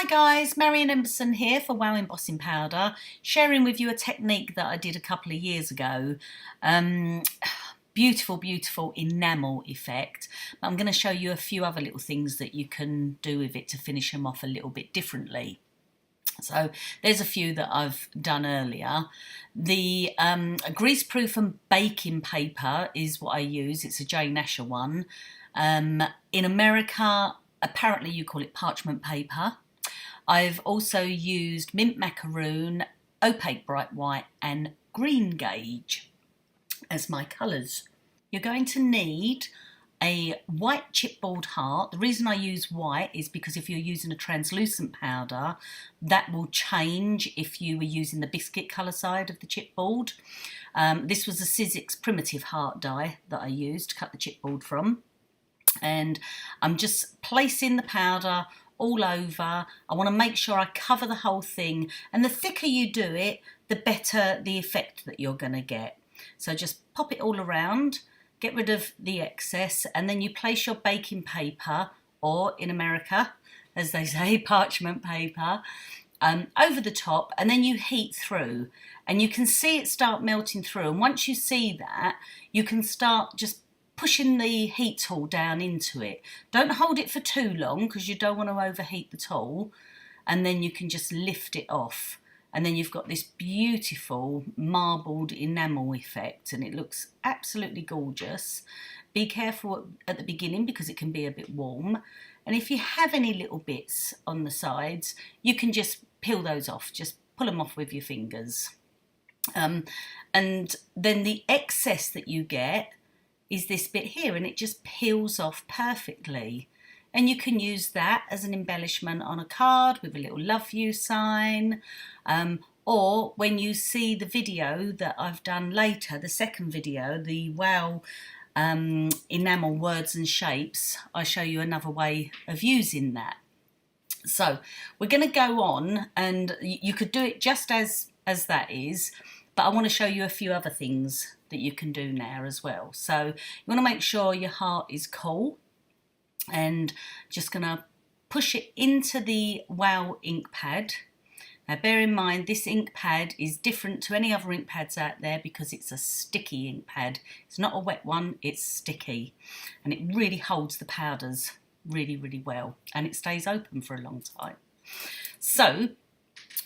guys, Marion Emberson here for Wow Embossing Powder, sharing with you a technique that I did a couple of years ago. Beautiful, beautiful enamel effect. But I'm going to show you a few other little things that you can do with it to finish them off a little bit differently. So there's a few that I've done earlier. The greaseproof and baking paper is what I use. It's a J. Nasher one. In America, apparently you call it parchment paper. I've also used mint macaroon, opaque bright white and GREENGAGE as my colours. You're going to need a white chipboard heart. The reason I use white is because if you're using a translucent powder, that will change if you were using the biscuit colour side of the chipboard. This was a Sizzix primitive heart die that I used to cut the chipboard from. And I'm just placing the powder all over. I want to make sure I cover the whole thing, and the thicker you do it, the better the effect that you're going to get. So just pop it all around, get rid of the excess, and then you place your baking paper, or in America, as they say, parchment paper, over the top, and then you heat through, and you can see it start melting through. And once you see that, you can start just pushing the heat tool down into it. Don't hold it for too long because you don't want to overheat the tool, and then you can just lift it off, and then you've got this beautiful marbled enamel effect, and it looks absolutely gorgeous. Be careful at the beginning because it can be a bit warm, and if you have any little bits on the sides, you can just peel those off. Just pull them off with your fingers, and then the excess that you get is this bit here, and it just peels off perfectly. And you can use that as an embellishment on a card with a little love you sign, or when you see the video that I've done later, the second video, the Wow Enamel Words and Shapes, I show you another way of using that. So we're going to go on, and you could do it just as that is, but I want to show you a few other things that you can do now as well. So you want to make sure your heart is cool, and just going to push it into the Wow ink pad. Now bear in mind, this ink pad is different to any other ink pads out there because it's a sticky ink pad. It's not a wet one, it's sticky, and it really holds the powders really, really well, and it stays open for a long time. So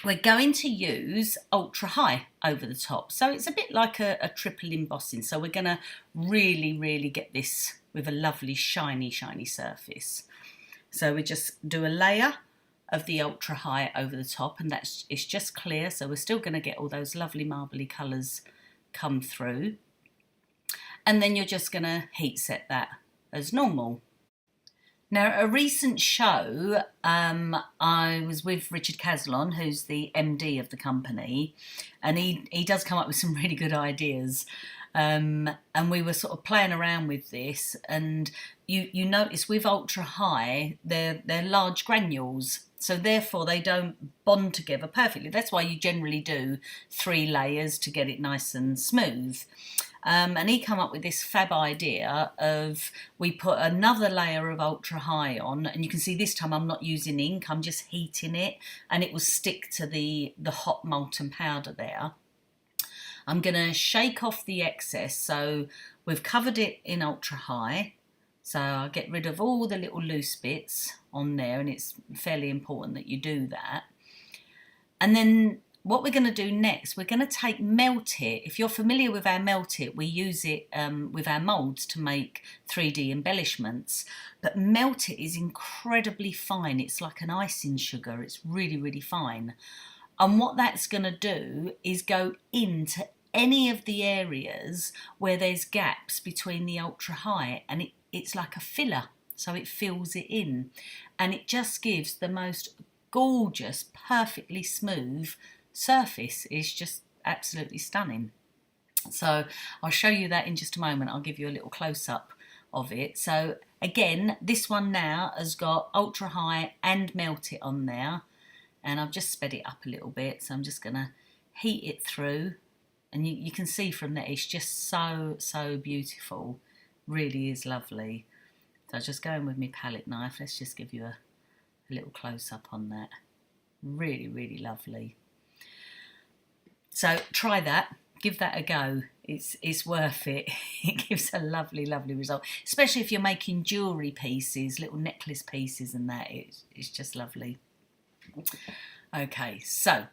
we're going to use ultra high over the top. So it's a bit like a triple embossing. So we're going to really, really get this with a lovely shiny, shiny surface. So we just do a layer of the ultra high over the top, and it's just clear. So we're still going to get all those lovely marbly colours come through. And then you're just going to heat set that as normal. Now, a recent show, I was with Richard Caslon, who's the MD of the company, and he does come up with some really good ideas. And we were sort of playing around with this, and you notice with ultra high, they're large granules, so therefore they don't bond together perfectly. That's why you generally do 3 layers to get it nice and smooth. And he come up with this fab idea of, we put another layer of ultra high on, and you can see this time I'm not using ink, I'm just heating it, and it will stick to the hot molten powder there. I'm going to shake off the excess, so we've covered it in ultra high, so I'll get rid of all the little loose bits on there, and it's fairly important that you do that. And then what we're going to do next, we're going to take Melt It. If you're familiar with our Melt It, we use it with our moulds to make 3D embellishments. But Melt It is incredibly fine. It's like an icing sugar. It's really, really fine. And what that's going to do is go into any of the areas where there's gaps between the ultra high, and it's like a filler. So it fills it in, and it just gives the most gorgeous, perfectly smooth surface. Is just absolutely stunning. So I'll show you that in just a moment. I'll give you a little close-up of it. So again, this one now has got ultra high and Melt It on there, and I've just sped it up a little bit, so I'm just going to heat it through, and you can see from there it's just so beautiful. Really is lovely. So I'll just go in with my palette knife. Let's just give you a little close-up on that. Really, really lovely. So try that, give that a go. It's worth it. It gives a lovely, lovely result, especially if you're making jewellery pieces, little necklace pieces and that. It's just lovely. Okay, so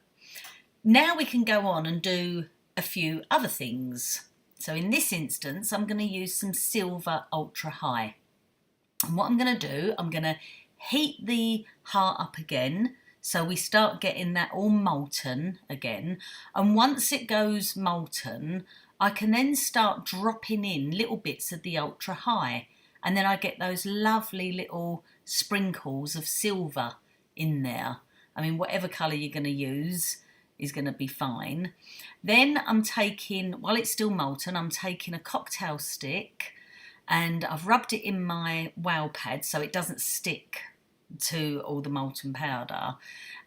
now we can go on and do a few other things. So in this instance, I'm going to use some silver ultra high. And what I'm going to do, I'm going to heat the heart up again, so we start getting that all molten again. And once it goes molten, I can then start dropping in little bits of the ultra high, and then I get those lovely little sprinkles of silver in there. I mean, whatever colour you're going to use is going to be fine. Then I'm taking, while it's still molten, I'm taking a cocktail stick and I've rubbed it in my wow pad so it doesn't stick to all the molten powder,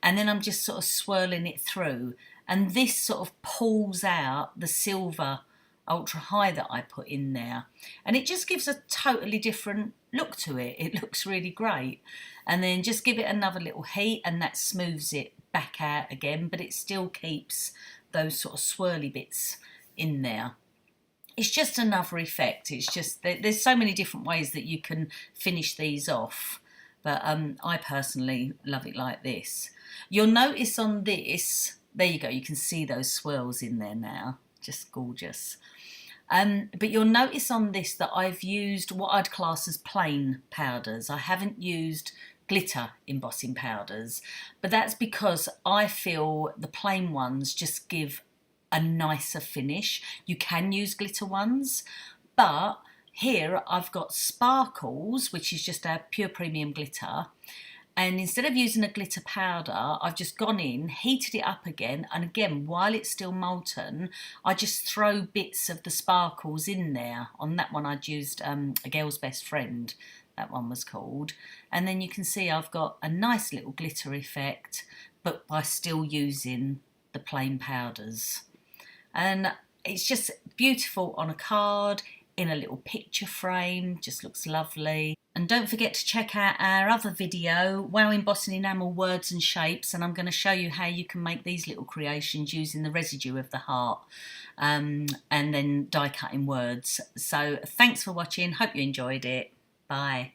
and then I'm just sort of swirling it through, and this sort of pulls out the silver ultra high that I put in there, and it just gives a totally different look to it. It looks really great. And then just give it another little heat and that smooths it back out again, but it still keeps those sort of swirly bits in there. It's just another effect. It's just, there's so many different ways that you can finish these off, but I personally love it like this. You'll notice on this, there you go, you can see those swirls in there now, just gorgeous. But you'll notice on this that I've used what I'd class as plain powders. I haven't used glitter embossing powders, but that's because I feel the plain ones just give a nicer finish. You can use glitter ones, but here I've got sparkles, which is just our pure premium glitter, and instead of using a glitter powder, I've just gone in, heated it up again, and again, while it's still molten, I just throw bits of the sparkles in there. On that one I'd used A Girl's Best Friend, that one was called, and then you can see I've got a nice little glitter effect, but by still using the plain powders. And it's just beautiful on a card, in a little picture frame, just looks lovely. And don't forget to check out our other video, Wow Embossing Enamel Words and Shapes, and I'm going to show you how you can make these little creations using the residue of the heart and then die cutting words. So thanks for watching, hope you enjoyed it, bye.